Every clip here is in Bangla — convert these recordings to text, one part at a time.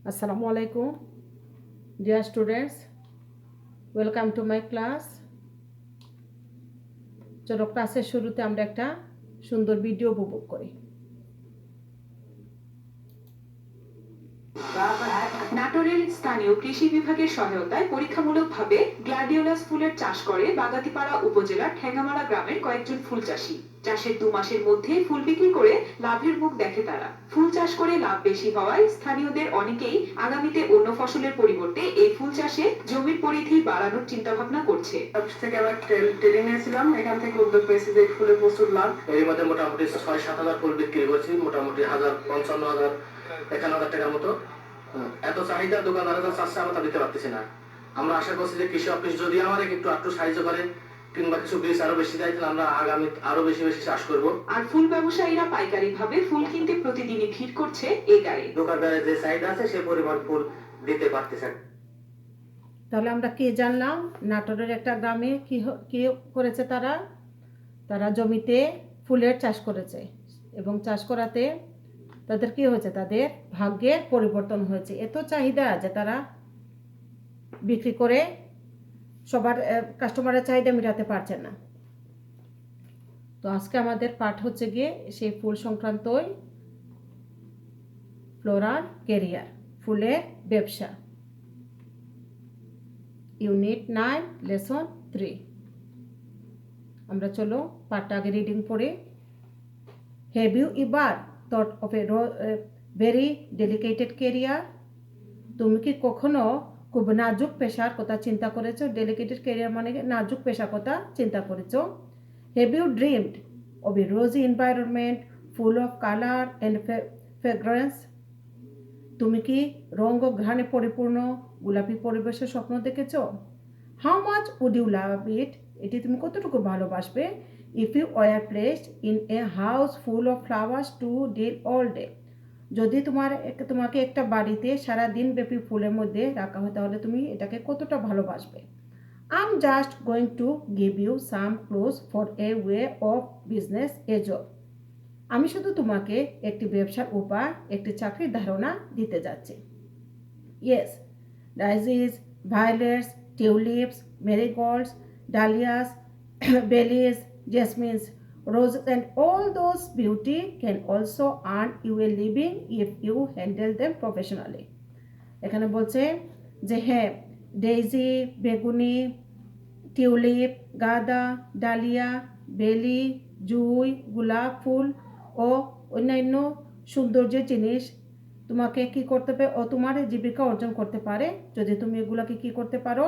Assalamu alaikum, dear students. Welcome to my class. চলো ক্লাসের শুরুতে আমরা একটা সুন্দর ভিডিও উপভোগ করি। নাটোরের স্থানীয় কৃষি বিভাগের সহায়তায় পরীক্ষামূলকভাবে গ্ল্যাডিওলাস ফুলের চাষ করে বাগাতিপাড়া উপজেলার ঠেঙ্গামারা গ্রামের কয়েকজন ফুল চাষী। চাষের 2 মাসের মধ্যে ফুল বিক্রি করে লাভের মুখ দেখে তারা। ফুল চাষ করে লাভ বেশি হওয়ায় স্থানীয়দের অনেকেই আগামীতে অন্য ফসলের পরিবর্তে এই ফুল চাষে জমির পরিধি বাড়ানোর চিন্তা ভাবনা করছে। থেকে আমরা ট্রেনিং নিয়েছিলাম, এখান থেকে উদ্যোগ পেয়েছি যে ফুলের প্রচুর লাভ। এর মধ্যে মোটামুটি 6-7 হাজার ফুল বিক্রি করছি, মোটামুটি 55,000 51,000 টাকার মতো। এত চাহিদা দোকানদাররা চাচ্ছে, আমরা তা দিতে পারতেছি না। আমরা আশা করছি যে কৃষি অফিস যদি আমাদের একটু সাহায্য করে কিংবা কিছু বীজ আরো বেশি দেয়, তাহলে আমরা আগামী আরো বেশি চাষ করব। আর ফুল ব্যবসায়ীরা পাইকারি ভাবে ফুল কিনতে প্রতিদিনই ভিড় করছে এই গাড়ি। দোকানদারের যে চাহিদা আছে সে পরিমাণ ফুল দিতে পারতেছে। তাহলে আমরা কি জানলাম, নাটোরের একটা গ্রামে কি করেছে তারা জমিতে ফুলের চাষ করেছে এবং চাষ করাতে তাদের কি হয়েছে, তাদের ভাগ্যের পরিবর্তন হয়েছে। এত চাহিদা যে তারা বিক্রি করে সবার কাস্টমারের চাহিদা মেটাতে পারছে না। তো আজকে আমাদের পাঠ হচ্ছে গিয়ে সেই ফুল সংক্রান্তই, ফ্লোরাল ক্যারিয়ার, ফুলের ব্যবসা, ইউনিট 9 লেসন 3। আমরা চলো পাঠটা আগে রিডিং পড়ি। Have you ever thought of a very dedicated career? তুমি কি কখনো খুব নাজুক পেশার কথা চিন্তা করেছো? ডেলিকেটেড ক্যারিয়ার মানে নাজুক পেশার কথা চিন্তা করেছো? Have you dreamed of a rosy environment full of colour and fragrance? তুমি কি রঙ ও ঘ্রাণে পরিপূর্ণ গোলাপি পরিবেশের স্বপ্ন দেখেছ? How much would you love it? এটি তুমি কতটুকু ভালোবাসবে? If you were placed in a house full of flowers to deal all day? যদি তোমাকে একটা বাড়িতে সারা দিন ব্যাপী ফুলের মধ্যে রাখা হয়, তাহলে তুমি এটাকে কতটা ভালোবাসবে? I am just going to give you some clues for a way of business, a job. আমি শুধু তোমাকে একটি ব্যবসার উপায়, একটি চাকরির ধারণা দিতে যাচ্ছি। Yes, daisies, violets, tulips, marigolds, dahlias, bellis, jasmines, roses and all those beauty can also earn you a living if you handle them professionally. এখানে বলছে যে হ্যাঁ, ডেইজি, বেগুনি, টিউলিপ, গাঁদা, ডালিয়া, বেলি, জুঁই, গোলাপ ফুল ও অন্যান্য সৌন্দর্যের জিনিস তোমাকে কি করতে পারে, ও তোমার জীবিকা অর্জন করতে পারে যদি তুমি এগুলাকে কি করতে পারো,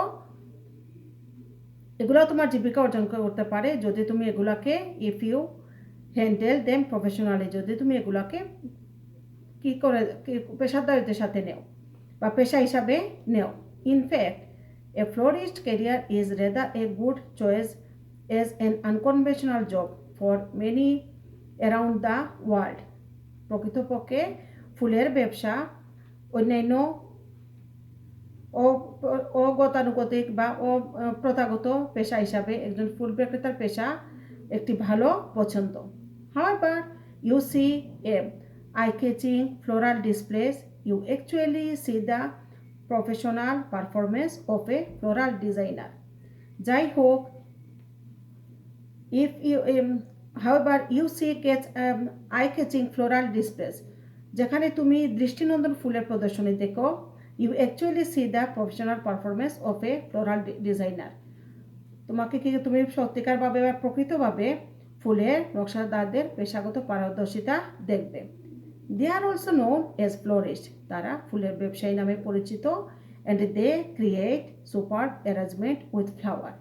এগুলো তোমার জীবিকা অর্জন করতে পারে যদি তুমি এগুলাকে if you handle them professionally, যদি তুমি এগুলাকে কি করে পেশাদারিত্বের সাথে নেও বা পেশা হিসাবে নেও। In fact A florist career is rather a good choice as an unconventional job for many around the world. প্রকৃতপক্ষে ফুলের ব্যবসা অন্যান্য অগতানুগতিক বা অপ্রথাগত পেশা হিসাবে একজন ফুল বিক্রেতার পেশা একটি ভালো পছন্দ। However, you see a eye-catching floral displays, you actually see the professional performance of a floral designer. যাই হোক, if you however you see eye-catching floral displays, যেখানে তুমি দৃষ্টিনন্দন ফুলের প্রদর্শনী দেখো, you actually see the professional performance of a floral designer. তুমি সত্যিকারভাবে বা প্রকৃতভাবে ফুলের নকশাদারদের পেশাগত পারদর্শিতা দেখবে। They are also known as florists. তারা ফুলের ব্যবসায়ী নামে পরিচিত। and they create superb arrangement with flower.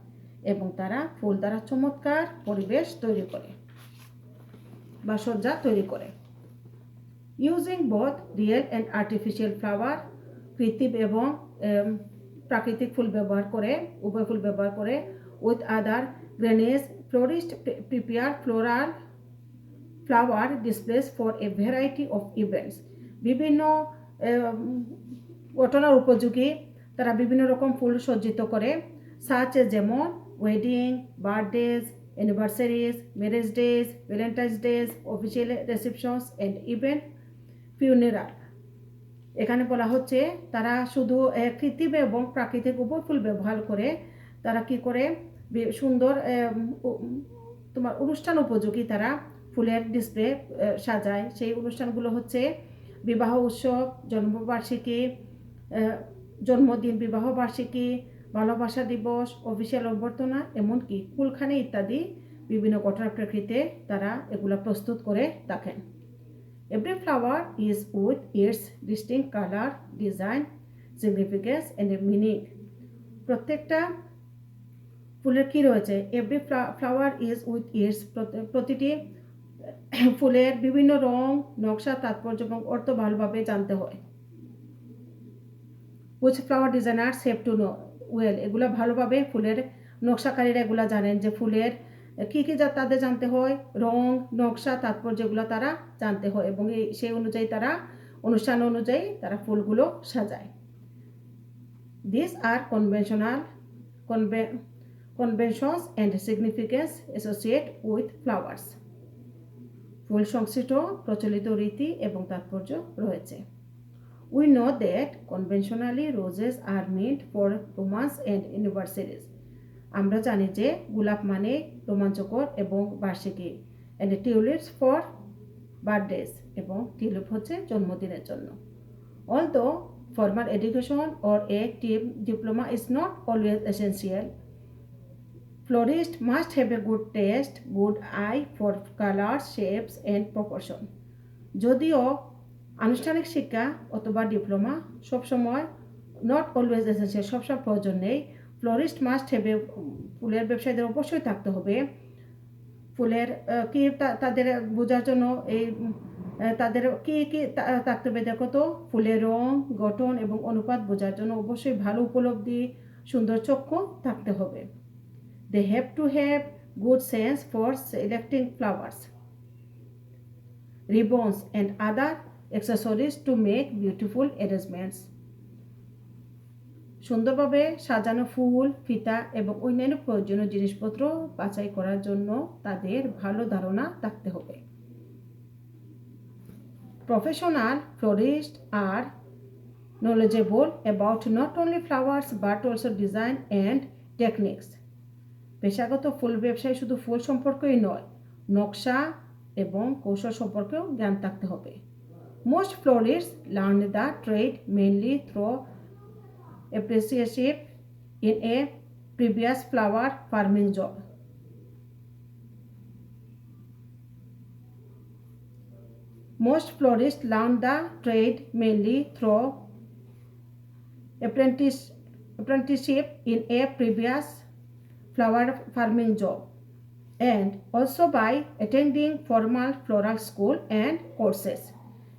এবং তারা ফুল দ্বারা চমৎকার পরিবেশ তৈরি করে বা সজ্জা তৈরি করে। Using both real and artificial flower, কৃত্রিম এবং প্রাকৃতিক ফুল ব্যবহার করে, উভয় ফুল ব্যবহার করে, with other granaries, florists prepare flower displays for a variety of events. বিভিন্ন ঘটনার উপযোগী তারা বিভিন্ন রকম ফুল সজ্জিত করে, such as যেমন wedding, birthdays, anniversaries, marriage days, Valentine's days, official receptions and event, funeral. এখানে বলা হচ্ছে তারা শুধু কৃত্রিম এবং প্রাকৃতিক উভয় ফুল ব্যবহার করে তারা কি করে সুন্দর তোমার অনুষ্ঠান উপযোগী তারা ফুলের ডিসপ্লে সাজায়। সেই অনুষ্ঠানগুলো হচ্ছে বিবাহ উৎসব, জন্মবার্ষিকী, জন্মদিন, বিবাহ বার্ষিকী, ভালোবাসা দিবস, অফিসিয়াল অভ্যর্থনা, এমনকি কুলখানি ইত্যাদি বিভিন্ন ঘটনাপ্রেক্ষিতে তারা এগুলো প্রস্তুত করে থাকেন। Every flower is with its distinct color, design, significance and meaning. প্রত্যেকটা ফুলের কি রয়েছে? Every flower is with its প্রতিটি ফুলের বিভিন্ন রং, নকশা, তাৎপর্য এবং অর্থ ভালোভাবে জানতে হয়। Which flower designers have to know well. এগুলো ভালোভাবে ফুলের নকশাকারীরা এগুলো জানেন যে ফুলের কী কী তাদের জানতে হয়, রং, নকশা, তাৎপর্য এগুলো তারা জানতে হয় এবং সেই অনুযায়ী তারা অনুষ্ঠান অনুযায়ী তারা ফুলগুলো সাজায়। These are conventions and significance associated with flowers. ফুল সংশ্লিষ্ট প্রচলিত রীতি এবং তাৎপর্য রয়েছে। We know that conventionally roses are meant for romance and anniversaries. আমরা জানি যে গোলাপ মানে রোমাঞ্চকর এবং বার্ষিকী, and tulips for birthdays, এবং টিউলিপ হচ্ছে জন্মদিনের জন্য। Although formal education or a diploma is not always essential, florists must have a good taste, good eye for colors, shapes and proportion. যদিও আনুষ্ঠানিক শিক্ষা অথবা ডিপ্লোমা সবসময় নট অলওয়েজ এসেন্সিয়াল, সবসময় প্রয়োজন নেই, ফ্লোরিস্ট মাস্ট হ্যাভ, ফুলের ব্যবসায়ীদের অবশ্যই থাকতে হবে ফুলের কি তাদের বোঝার জন্য এই তাদের কি কি থাকতে হবে দেখো তো, ফুলের রং, গঠন এবং অনুপাত বোঝার জন্য অবশ্যই ভালো উপলব্ধি, সুন্দর চক্ষু থাকতে হবে। They have to have good sense for selecting flowers, ribbons and other accessories to make beautiful arrangements. সুন্দরভাবে সাজানো ফুল, ফিতা এবং অন্যান্য প্রয়োজনীয় জিনিসপত্র বাছাই করার জন্য তাদের ভালো ধারণা থাকতে হবে। Professional florists are knowledgeable about not only flowers but also design and techniques. পেশাগত ফুল ব্যবসায়ী শুধু ফুল সম্পর্কেই নয়, নকশা এবং কৌশল সম্পর্কেও জ্ঞান থাকতে হবে। Most florists learn the trade mainly through apprenticeship in a previous flower farming job. Most florists learn the trade mainly through apprenticeship in a previous flower farming job and also by attending formal floral school and courses.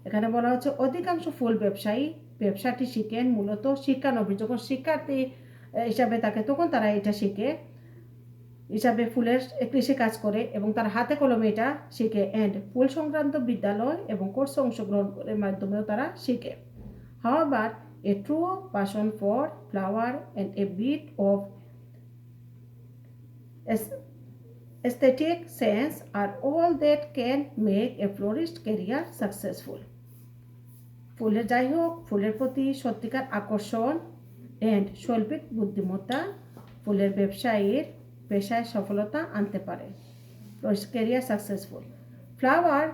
এখানে বলা হচ্ছে অধিকাংশ ফুল ব্যবসায়ী ব্যবসাটি শিখেন মূলত শিক্ষানবিশ, যখন শিক্ষার্থী হিসাবে থাকে তখন তারা এটা শিখে হিসাবে ফুলের কৃষি কাজ করে এবং তার হাতে কলমে এটা শিখে, অ্যান্ড ফুল সংক্রান্ত বিদ্যালয় এবং কোর্সে অংশগ্রহণের মাধ্যমেও তারা শিখে। However, a true passion for flower and a bit of aesthetic sense are all that can make a florist career successful. ফুলের যাই হোক, ফুলের প্রতি সত্যিকার আকর্ষণ এন্ড শৈল্পিক বুদ্ধিমত্তা ফুলের ব্যবসায়ীর পেশায় সফলতা আনতে পারে। Florist career successful. Flower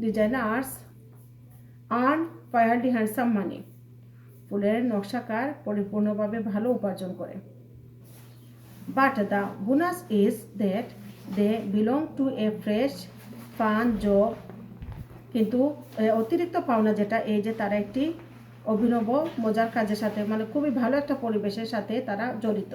designers earn fairly handsome money. ফুলের নকশাকার পরিপূর্ণভাবে ভালো উপার্জন করে। But the bonus is that they belong to a fresh fun job. কিন্তু অতিরিক্ত পাওনা যেটা এই যে তারা একটি অভিনব মজার কাজের সাথে, মানে খুবই ভালো একটা পরিবেশের সাথে তারা জড়িত।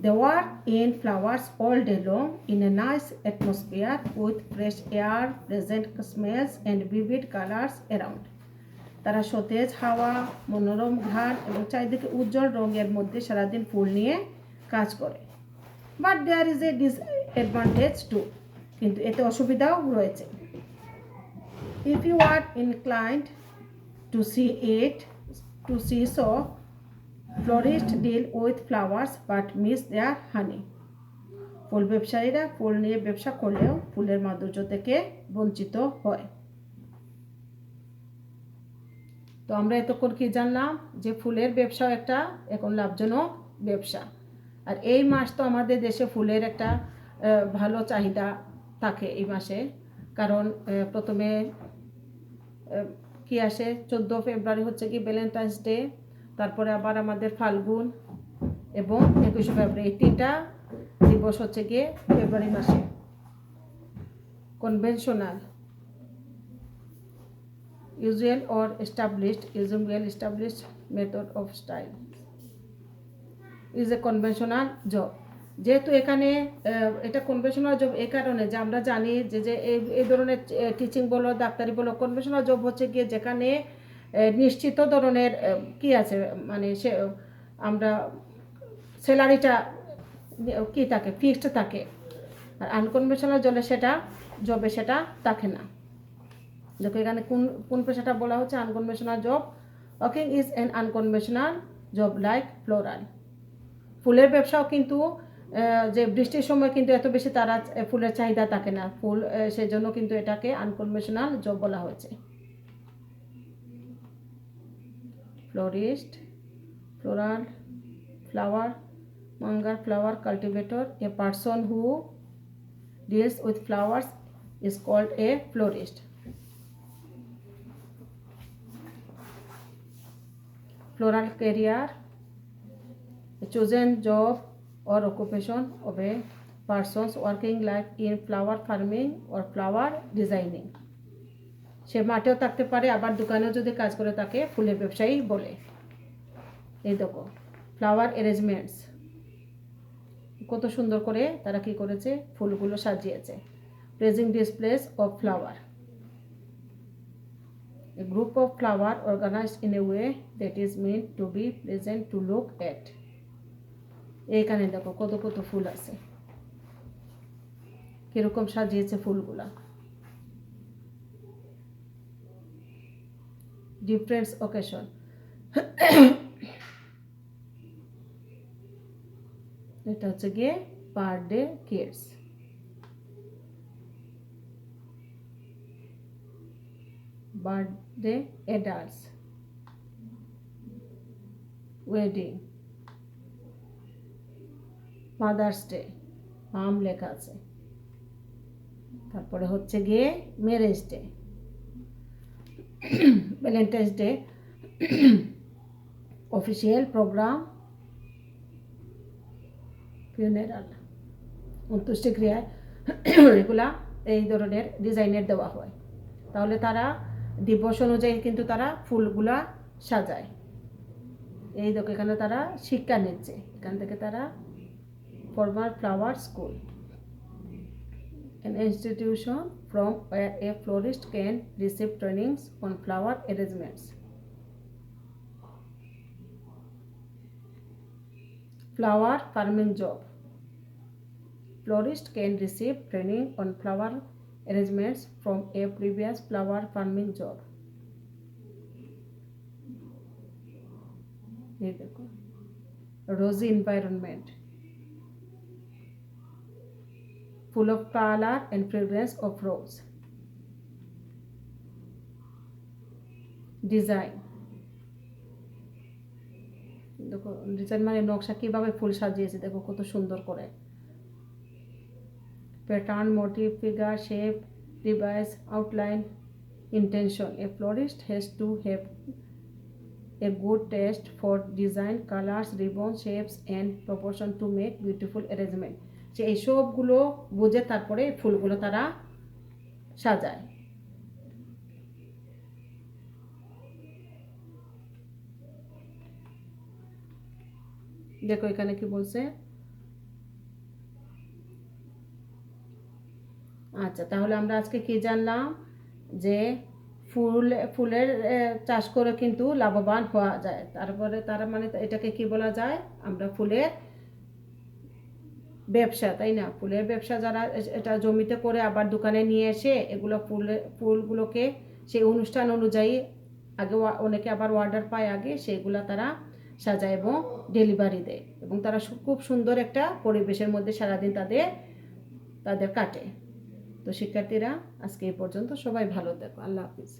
They work in flowers all day long in a nice atmosphere with fresh air, pleasant smells and vivid colors around. তারা সতেজ হাওয়া, মনোরম ঘ্রাণ এবং চারিদিকে উজ্জ্বল রঙের মধ্যে সারাদিন ফুল নিয়ে কাজ করে। But there is a disadvantage too. কিন্তু এতে অসুবিধাও রয়েছে। If you are inclined to see so, florists deal with flowers but miss their honey. ফুল ব্যবসায়ীরা ফুল নিয়ে ব্যবসা করলেও ফুলের মাধুর্য থেকে বঞ্চিত হয়। তো আমরা এতক্ষণ কি জানলাম যে ফুলের ব্যবসাও একটা এখন লাভজনক ব্যবসা। আর এই মাস তো আমাদের দেশে ফুলের একটা ভালো চাহিদা থাকে এই মাসে, কারণ প্রথমে কি আসে 14 ফেব্রুয়ারি হচ্ছে কি ভ্যালেন্টাইন্স ডে, তারপরে আবার আমাদের ফাল্গুন এবং 21 ফেব্রুয়ারি, এই 3টা দিবস হচ্ছে গিয়ে ফেব্রুয়ারি মাসে। Conventional usual established method of style is a conventional job। যেহেতু এখানে এটা কনভেনশনাল জব এই কারণে যে আমরা জানি যে এই ধরনের টিচিং বলো ডাক্তারি বলো, কনভেনশনাল জব হচ্ছে গিয়ে যেখানে নিশ্চিত ধরনের কি আছে, মানে সে আমরা স্যালারিটা কি থাকে, ফিক্সড থাকে। আর আনকনভেনশনাল জবে সেটা থাকে না। দেখো এখানে কোন পেশাটা বলা হচ্ছে, unconventional job. Working is an unconventional job like floral. ফুলের ব্যবসাও কিন্তু যে বৃষ্টির সময় কিন্তু এত বেশি তারা ফুলের চাহিদা থাকে না, ফুল সেজন্য কিন্তু এটাকে আনকনভেনশনাল জব বলা হয়েছে। Florist, floral, flower monger, flower cultivator, a person who deals with flowers is called a florist। Floral career, a chosen job or occupation of a person's working life in flower farming or flower designing। সে মাঠেও থাকতে পারে, আবার দোকানেও যদি কাজ করে তাকে ফুলের ব্যবসায়ী বলে। এই দেখো ফ্লাওয়ার অ্যারেঞ্জমেন্টস, কত সুন্দর করে তারা কি করেছে, ফুলগুলো সাজিয়েছে। Praising displace of flower, a group of flower organized in a way that is meant to be pleasant to look at। এইখানে দেখো কত কত ফুল আছে, কিরকম সাজিয়েছে ফুলগুলা। ডিফারেন্ট অকেশন, এটা হচ্ছে গিয়ে birthday kids, birthday adults, wedding, Father's Day, নাম লেখা আছে। তারপরে হচ্ছে গিয়ে marriage day, Valentine's Day, official programme, funeral, অন্ত্যেষ্টিক্রিয়ায় এগুলা এই ধরনের ডিজাইনের দেওয়া হয়। তাহলে তারা দিবস অনুযায়ী কিন্তু তারা ফুলগুলা সাজায়। এই দেখো এখানে তারা শিক্ষা নিচ্ছে, এখান থেকে তারা formal flower school, an institution from where a florist can receive trainings on flower arrangements। Flower farming job, florist can receive training on flower arrangements from a previous flower farming job। ये देखो rosy environment, full of color and fragrance of rose। Design, দেখো ডিজাইন মানে নকশা, কিভাবে ফুল সাজিয়েছে দেখো কত সুন্দর করে। Pattern, motif, figure, shape, device, outline, intention. A florist has to have a good taste for design, colors, ribbon, shapes and proportion to make beautiful arrangement। যে এই সবগুলো বুঝে তারপরে ফুলগুলো তারা সাজায়। দেখো এখানে কি বলছে। আচ্ছা, তাহলে আমরা আজকে কি জানলাম যে ফুলের চাষ করে কিন্তু লাভবান হওয়া যায়। তারপরে তারা মানে এটাকে কি বলা যায়, আমরা ফুলের ব্যবসা, তাই না? ফুলের ব্যবসা যারা এটা জমিতে করে আবার দোকানে নিয়ে এসে এগুলো ফুলগুলোকে সেই অনুষ্ঠান অনুযায়ী আগে অনেকে আবার অর্ডার পায় আগে, সেগুলো তারা সাজায় এবং ডেলিভারি দেয় এবং তারা খুব সুন্দর একটা পরিবেশের মধ্যে সারাদিন তাদের কাটে। তো শিক্ষার্থীরা আজকে এই পর্যন্ত, সবাই ভালো থেকো, আল্লাহ হাফিজ।